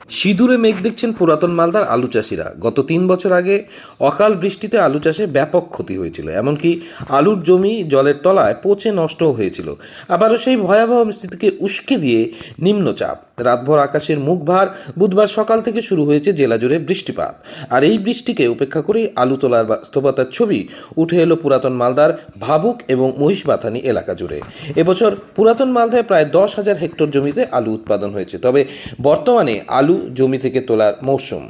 সিঁদুরে মেঘ দেখছেন পুরাতন মালদার আলু চাষিরা। গত 3 বছর আগে অকাল বৃষ্টিতে আলু চাষে ব্যাপক ক্ষতি হয়েছিল, এমনকি আলুর জমি জলের তলায় পচে নষ্টও হয়েছিল। আবারও সেই ভয়াবহ পরিস্থিতিকে উস্কে দিয়ে নিম্নচাপ, রাতভর আকাশের মুখ ভার। বুধবার সকাল থেকে শুরু হয়েছে জেলা জুড়ে বৃষ্টিপাত, আর এই বৃষ্টিকে উপেক্ষা করেই আলু তোলার বাস্তবতার ছবি উঠে এলো পুরাতন মালদার ভাবুক এবং মহিষবাথানি এলাকা জুড়ে। এবছর পুরাতন মালদায় প্রায় 10,000 হেক্টর জমিতে আলু উৎপাদন হয়েছে, তবে বর্তমানে আলু জমি থেকে তোলার মৌসুম।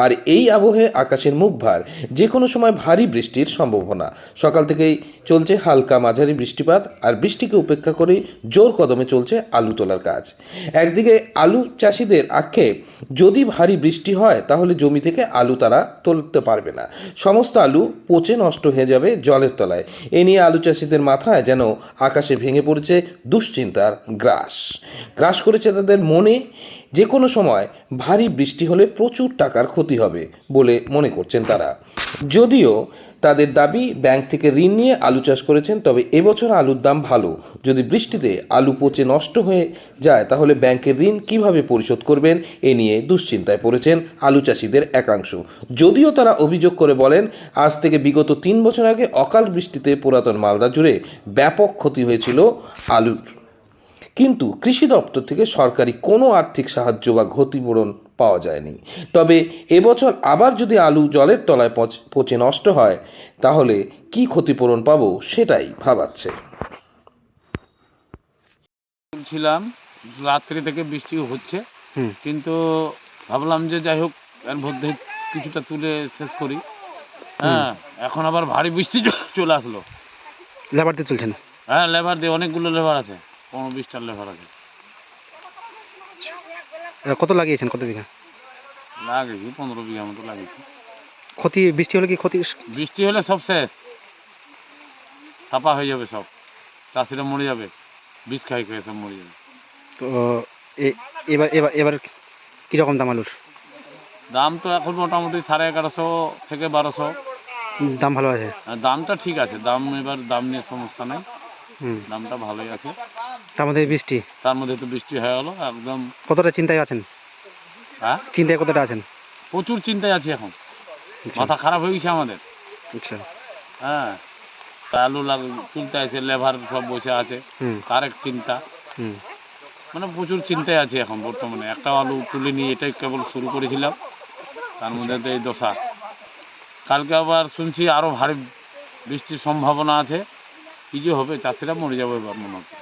আর এই আবহে আকাশের মুখ ভার, যে কোনো সময় ভারী বৃষ্টির সম্ভাবনা। সকাল থেকেই চলছে হালকা মাঝারি বৃষ্টিপাত, আর বৃষ্টিকে উপেক্ষা করেই জোর কদমে চলছে আলু তোলার কাজ। একদিকে আলু চাষিদের আক্ষেপ, যদি ভারী বৃষ্টি হয় তাহলে জমি থেকে আলু তারা তুলতে পারবে না, সমস্ত আলু পচে নষ্ট হয়ে যাবে জলের তলায়। এ নিয়ে আলু চাষিদের মাথায় যেন আকাশে ভেঙে পড়েছে দুশ্চিন্তার গ্রাস গ্রাস করেছে তাদের মনে। যে কোনো সময় ভারী বৃষ্টি হলে প্রচুর টাকার ক্ষতি হবে বলে মনে করছেন তারা। যদিও তাদের দাবি, ব্যাংক থেকে ঋণ নিয়ে আলু চাষ করেছেন, তবে এবছর আলুর দাম ভালো। যদি বৃষ্টিতে আলু পচে নষ্ট হয়ে যায় তাহলে ব্যাংকের ঋণ কিভাবে পরিশোধ করবেন, এ নিয়ে দুশ্চিন্তায় পড়েছেন আলু চাষিদের একাংশ। যদিও তারা অভিযোগ করে বলেন, আজ থেকে বিগত 3 বছর আগে অকাল বৃষ্টিতে পুরাতন মালদা জুড়ে ব্যাপক ক্ষতি হয়েছিল আলুর, কিন্তু কৃষি দপ্তর থেকে সরকারি কোনো আর্থিক সাহায্য বা ক্ষতিপূরণ পাওয়া যায়নি। তবে এবছর আবার যদি আলু জলের তলায় পচে নষ্ট হয় তাহলে কি ক্ষতিপূরণ পাবো সেটাই ভাবাচ্ছে। ছিলাম, রাত্রি থেকে বৃষ্টি হচ্ছে, কিন্তু ভাবলাম যে যাই হোক এর মধ্যে কিছুটা তুলে শেষ করি। হ্যাঁ, এখন আবার ভারী বৃষ্টি চলে আসলো। লেবার দিয়ে তুলছেন? হ্যাঁ, লেবার দিয়ে, অনেকগুলো লেবার আছে, 15-20টা লেবার আছে। কত লাগিয়েছেন, কত বিঘা লাগিয়েছি 15 বিঘা মতো লাগিয়েছি। ক্ষতি বৃষ্টি হলে কি ক্ষতি? বৃষ্টি হলে সব শেষ, ছাপা হয়ে যাবে সব, চাষিরা মরে যাবে, বিষ খাই খেয়ে সব মরে যাবে। তো এবার এবার এবার কীরকম দাম আলুর? দাম তো এখন মোটামুটি 1150 থেকে 1200। দাম ভালো আছে? দামটা ঠিক আছে, এবার দাম নিয়ে সমস্যা নাই, দামটা ভালোই আছে। তার মধ্যে বৃষ্টি, তার মধ্যে তো বৃষ্টি হয়ে গেলো একদম। কতটা চিন্তায় আছেন? হ্যাঁ, চিন্তায় কতটা আছেন? প্রচুর চিন্তায় আছি এখন, মাথা খারাপ হয়ে গেছে আমাদের। আচ্ছা। হ্যাঁ, আলু তুলতে আছে, লেবার সব বসে আছে, তার এক চিন্তা। মানে প্রচুর চিন্তায় আছি এখন বর্তমানে। একটা আলু তুলে নিয়ে এটাই কেবল শুরু করেছিলাম, তার মধ্যে তো এই দশা। কালকে আবার শুনছি আরও ভারী বৃষ্টির সম্ভাবনা আছে, কী যে হবে, চাষিরা মরে যাবে এবার মনে হচ্ছে।